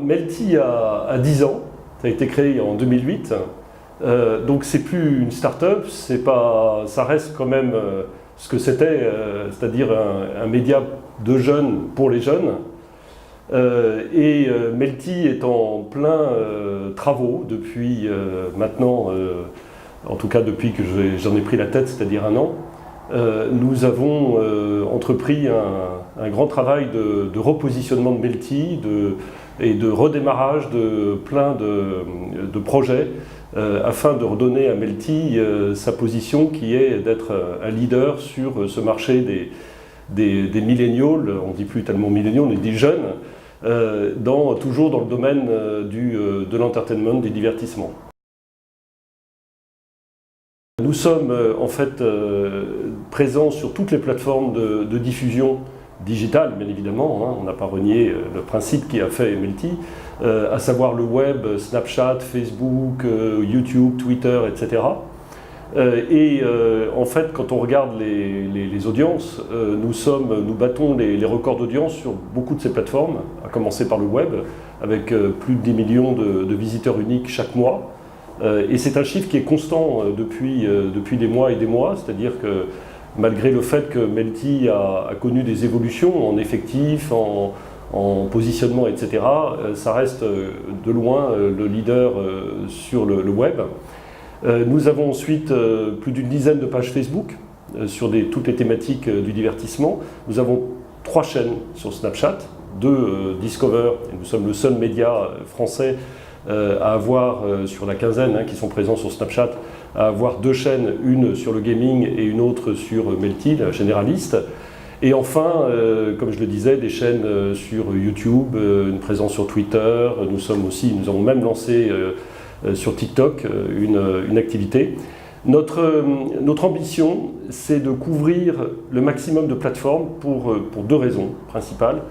Melty a 10 ans, ça a été créé en 2008, donc c'est plus une start-up, ça reste quand même ce que c'était, c'est-à-dire un média de jeunes pour les jeunes. Melty est en plein travaux depuis maintenant, en tout cas depuis que j'en ai pris la tête, c'est-à-dire un an. Nous avons entrepris un grand travail de repositionnement de Melty et de redémarrage de plein de projets afin de redonner à Melty sa position qui est d'être un leader sur ce marché des millennials, on ne dit plus tellement millennials, on dit jeunes, toujours dans le domaine de l'entertainment, du divertissement. Nous sommes en fait présents sur toutes les plateformes de diffusion digitale, bien évidemment, hein, on n'a pas renié le principe qui a fait Melty, à savoir le web, Snapchat, Facebook, YouTube, Twitter, etc. En fait, quand on regarde les audiences, nous battons les records d'audience sur beaucoup de ces plateformes, à commencer par le web, avec plus de 10 millions de visiteurs uniques chaque mois. Et c'est un chiffre qui est constant depuis des mois et des mois, c'est-à-dire que malgré le fait que Melty a connu des évolutions en effectifs, en positionnement, etc., ça reste de loin le leader sur le web. Nous avons ensuite plus d'une dizaine de pages Facebook sur toutes les thématiques du divertissement. Nous avons 3 chaînes sur Snapchat, 2 Discover, et nous sommes le seul média français à avoir, sur la quinzaine qui sont présents sur Snapchat, à avoir 2 chaînes, une sur le gaming et une autre sur Melty, la généraliste. Et enfin, comme je le disais, des chaînes sur YouTube, une présence sur Twitter, nous avons même lancé sur TikTok une activité. Notre ambition, c'est de couvrir le maximum de plateformes pour 2 raisons principales.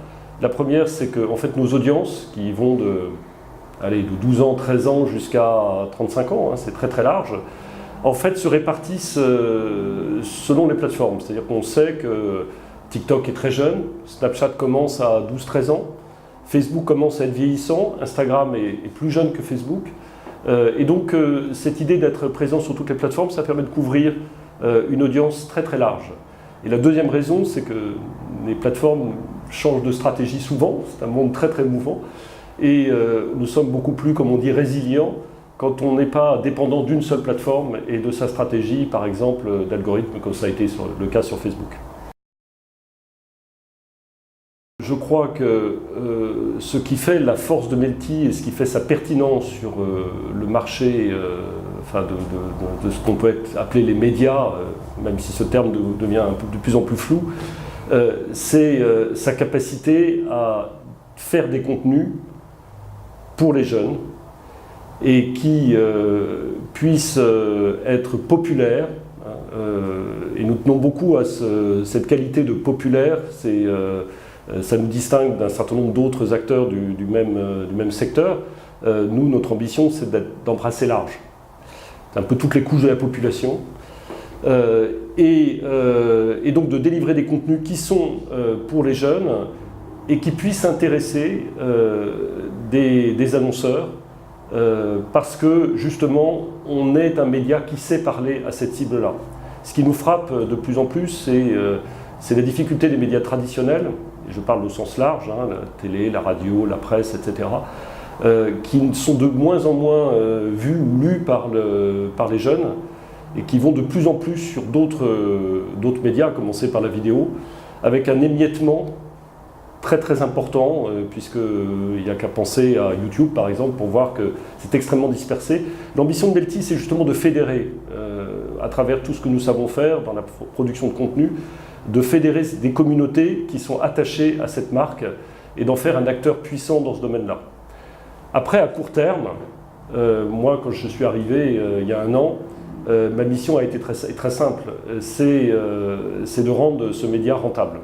La première, c'est que en fait, nos audiences, qui vont de 12 ans, 13 ans jusqu'à 35 ans, c'est très très large, en fait se répartissent selon les plateformes. C'est-à-dire qu'on sait que TikTok est très jeune, Snapchat commence à 12-13 ans, Facebook commence à être vieillissant, Instagram est plus jeune que Facebook. Et donc cette idée d'être présent sur toutes les plateformes, ça permet de couvrir une audience très très large. Et la deuxième raison, c'est que les plateformes changent de stratégie souvent, c'est un monde très très mouvant, et nous sommes beaucoup plus, comme on dit, résilients quand on n'est pas dépendant d'une seule plateforme et de sa stratégie, par exemple, d'algorithme, comme ça a été le cas sur Facebook. Je crois que ce qui fait la force de Melty et ce qui fait sa pertinence sur le marché de ce qu'on peut appeler les médias, même si ce terme devient de plus en plus flou, c'est sa capacité à faire des contenus pour les jeunes et qui puissent être populaires. Et nous tenons beaucoup à cette qualité de populaire. Ça nous distingue d'un certain nombre d'autres acteurs du même secteur. Nous, notre ambition, c'est d'embrasser large. C'est un peu toutes les couches de la population. Et donc de délivrer des contenus qui sont pour les jeunes et qui puissent intéresser des annonceurs parce que, justement, on est un média qui sait parler à cette cible-là. Ce qui nous frappe de plus en plus, c'est la difficulté des médias traditionnels, et je parle au sens large, la télé, la radio, la presse, etc., qui sont de moins en moins vus ou lus par les jeunes, et qui vont de plus en plus sur d'autres médias, à commencer par la vidéo, avec un émiettement très très important, puisqu'il n'y a qu'à penser à YouTube par exemple pour voir que c'est extrêmement dispersé. L'ambition de Melty, c'est justement de fédérer, à travers tout ce que nous savons faire dans la production de contenu, de fédérer des communautés qui sont attachées à cette marque et d'en faire un acteur puissant dans ce domaine-là. Après, à court terme, moi quand je suis arrivé il y a un an, ma mission a été très simple, c'est de rendre ce média rentable.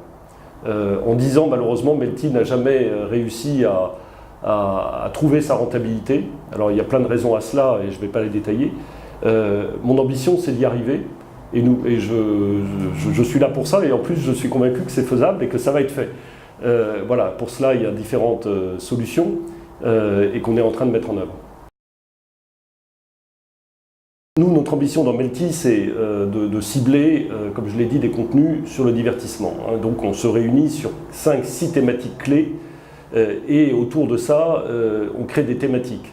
En 10 ans, malheureusement, Melty n'a jamais réussi à trouver sa rentabilité. Alors il y a plein de raisons à cela et je ne vais pas les détailler. Mon ambition, c'est d'y arriver et je suis là pour ça et en plus je suis convaincu que c'est faisable et que ça va être fait. Voilà, pour cela il y a différentes solutions et qu'on est en train de mettre en œuvre. Nous, notre ambition dans Melty, c'est de cibler, comme je l'ai dit, des contenus sur le divertissement. Donc on se réunit sur 5-6 thématiques clés et autour de ça, on crée des thématiques.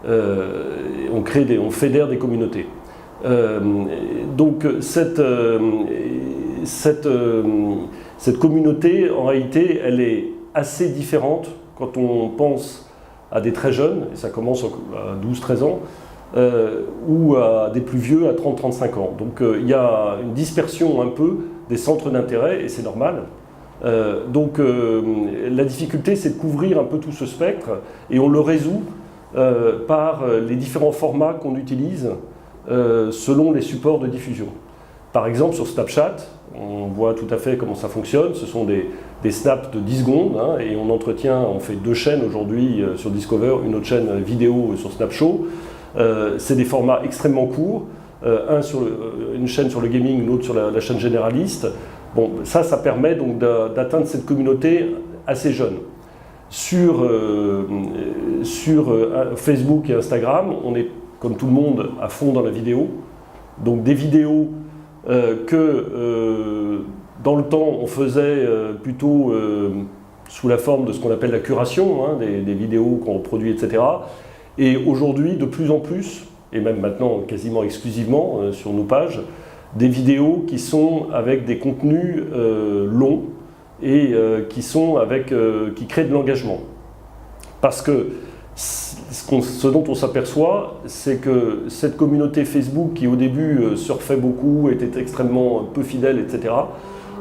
On fédère des communautés. Donc cette communauté, en réalité, elle est assez différente quand on pense à des très jeunes, et ça commence à 12-13 ans, ou à des plus vieux à 30-35 ans. Donc il y a une dispersion un peu des centres d'intérêt, et c'est normal. La difficulté, c'est de couvrir un peu tout ce spectre, et on le résout par les différents formats qu'on utilise selon les supports de diffusion. Par exemple, sur Snapchat, on voit tout à fait comment ça fonctionne. Ce sont des snaps de 10 secondes, et on fait 2 chaînes aujourd'hui sur Discover, une autre chaîne vidéo sur Snapshow. C'est des formats extrêmement courts, une chaîne sur le gaming, une autre sur la chaîne généraliste. Bon, ça permet donc d'atteindre cette communauté assez jeune. Sur Facebook et Instagram, on est, comme tout le monde, à fond dans la vidéo. Donc des vidéos dans le temps, on faisait plutôt sous la forme de ce qu'on appelle la curation, des vidéos qu'on produit, etc. Et aujourd'hui, de plus en plus, et même maintenant quasiment exclusivement sur nos pages, des vidéos qui sont avec des contenus longs et qui créent de l'engagement. Parce que ce dont on s'aperçoit, c'est que cette communauté Facebook qui au début surfait beaucoup, était extrêmement peu fidèle, etc.,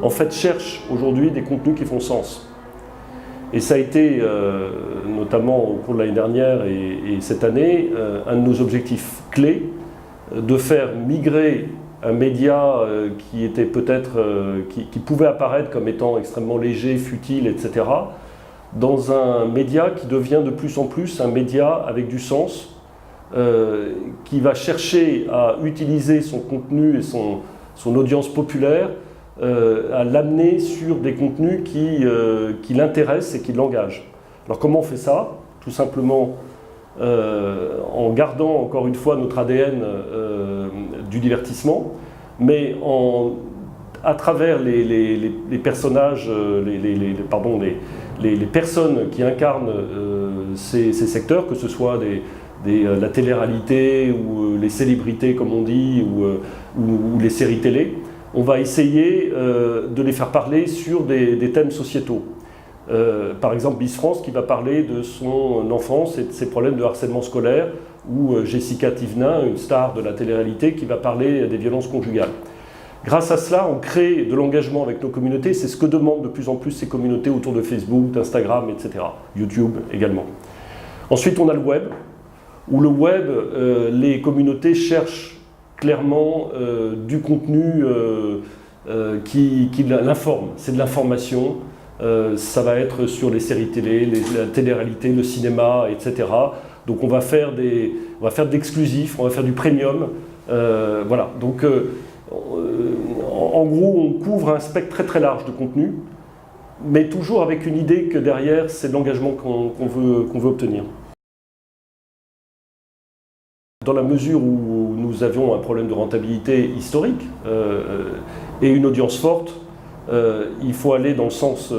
en fait cherche aujourd'hui des contenus qui font sens. Et ça a été, notamment au cours de l'année dernière et cette année, un de nos objectifs clés, de faire migrer un média qui était peut-être, qui pouvait apparaître comme étant extrêmement léger, futile, etc., dans un média qui devient de plus en plus un média avec du sens, qui va chercher à utiliser son contenu et son audience populaire, à l'amener sur des contenus qui l'intéressent et qui l'engagent. Alors comment on fait ça? Tout simplement en gardant encore une fois notre ADN du divertissement, mais à travers les personnages, les personnes qui incarnent ces secteurs, que ce soit la télé-réalité ou les célébrités comme on dit, ou les séries télé, on va essayer de les faire parler sur des thèmes sociétaux. Par exemple, Miss France qui va parler de son enfance et de ses problèmes de harcèlement scolaire, ou Jessica Thivenin, une star de la télé-réalité, qui va parler des violences conjugales. Grâce à cela, on crée de l'engagement avec nos communautés. C'est ce que demandent de plus en plus ces communautés autour de Facebook, d'Instagram, etc. YouTube également. Ensuite, on a le web, où le web, les communautés cherchent clairement du contenu qui l'informe. C'est de l'information. Ça va être sur les séries télé, la télé-réalité, le cinéma, etc. Donc on va faire de l'exclusif, on va faire du premium. Voilà. Donc en gros, on couvre un spectre très très large de contenu, mais toujours avec une idée que derrière, c'est de l'engagement qu'on veut obtenir. Dans la mesure où nous avions un problème de rentabilité historique et une audience forte, il faut aller dans le sens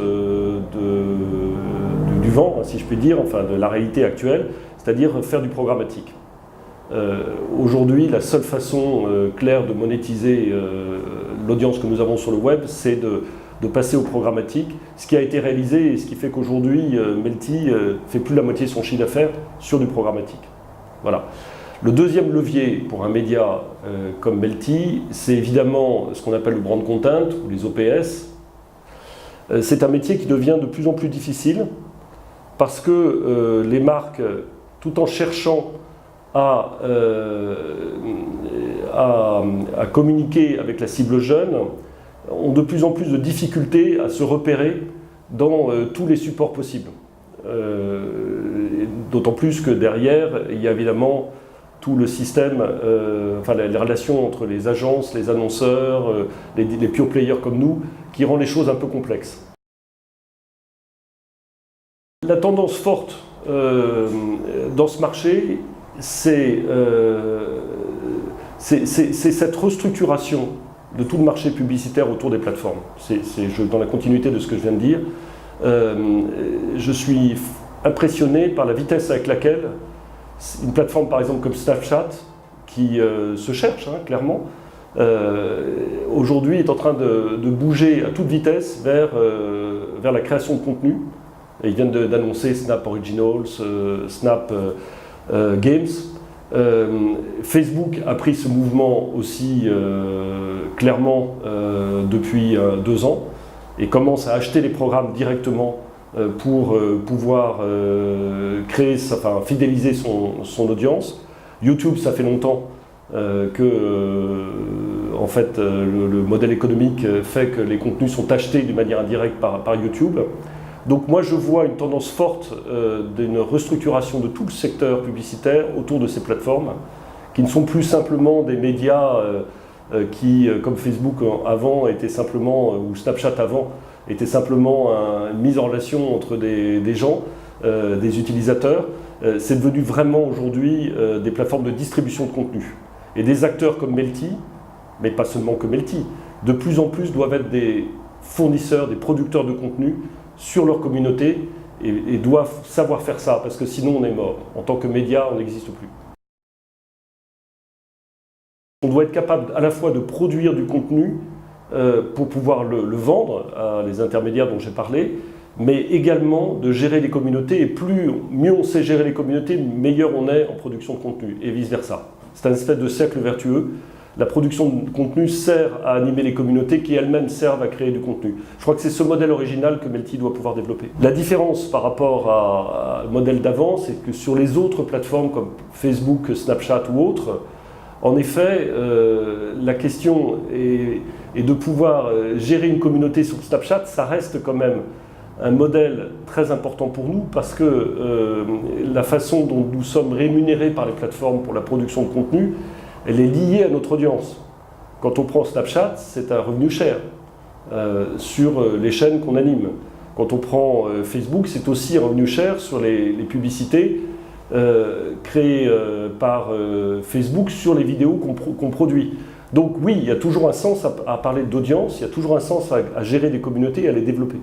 du vent, si je puis dire, enfin de la réalité actuelle, c'est-à-dire faire du programmatique. Aujourd'hui, la seule façon claire de monétiser l'audience que nous avons sur le web, c'est de passer au programmatique, ce qui a été réalisé et ce qui fait qu'aujourd'hui, Melty fait plus la moitié de son chiffre d'affaires sur du programmatique. Voilà. Le deuxième levier pour un média comme Melty, c'est évidemment ce qu'on appelle le brand content ou les OPS. C'est un métier qui devient de plus en plus difficile parce que les marques, tout en cherchant à communiquer avec la cible jeune, ont de plus en plus de difficultés à se repérer dans tous les supports possibles. D'autant plus que derrière, il y a évidemment tout le système, les relations entre les agences, les annonceurs, les pure players comme nous, qui rend les choses un peu complexes. La tendance forte dans ce marché, c'est cette restructuration de tout le marché publicitaire autour des plateformes. Dans la continuité de ce que je viens de dire, je suis impressionné par la vitesse avec laquelle une plateforme par exemple comme Snapchat, qui se cherche clairement, aujourd'hui est en train de bouger à toute vitesse vers la création de contenu. Et ils viennent d'annoncer Snap Originals, Snap Games. Facebook a pris ce mouvement aussi clairement depuis 2 ans et commence à acheter les programmes directement pour pouvoir fidéliser son audience. YouTube, ça fait longtemps que en fait, le modèle économique fait que les contenus sont achetés d'une manière indirecte par YouTube. Donc moi je vois une tendance forte d'une restructuration de tout le secteur publicitaire autour de ces plateformes qui ne sont plus simplement des médias qui, comme Facebook avant, étaient simplement, ou Snapchat avant, était simplement une mise en relation entre des gens, des utilisateurs. C'est devenu vraiment aujourd'hui des plateformes de distribution de contenu. Et des acteurs comme Melty, mais pas seulement que Melty, de plus en plus doivent être des fournisseurs, des producteurs de contenu sur leur communauté et doivent savoir faire ça, parce que sinon on est mort. En tant que média, on n'existe plus. On doit être capable à la fois de produire du contenu pour pouvoir le vendre à les intermédiaires dont j'ai parlé, mais également de gérer les communautés, et mieux on sait gérer les communautés, meilleur on est en production de contenu, et vice-versa. C'est un espèce de cercle vertueux. La production de contenu sert à animer les communautés qui elles-mêmes servent à créer du contenu. Je crois que c'est ce modèle original que Melty doit pouvoir développer. La différence par rapport au modèle d'avant, c'est que sur les autres plateformes comme Facebook, Snapchat ou autres, en effet, la question est de pouvoir gérer une communauté sur Snapchat, ça reste quand même un modèle très important pour nous parce que la façon dont nous sommes rémunérés par les plateformes pour la production de contenu, elle est liée à notre audience. Quand on prend Snapchat, c'est un revenu cher sur les chaînes qu'on anime. Quand on prend Facebook, c'est aussi un revenu cher sur les publicités créées par Facebook sur les vidéos qu'on produit. Donc oui, il y a toujours un sens à parler d'audience, il y a toujours un sens à gérer des communautés et à les développer.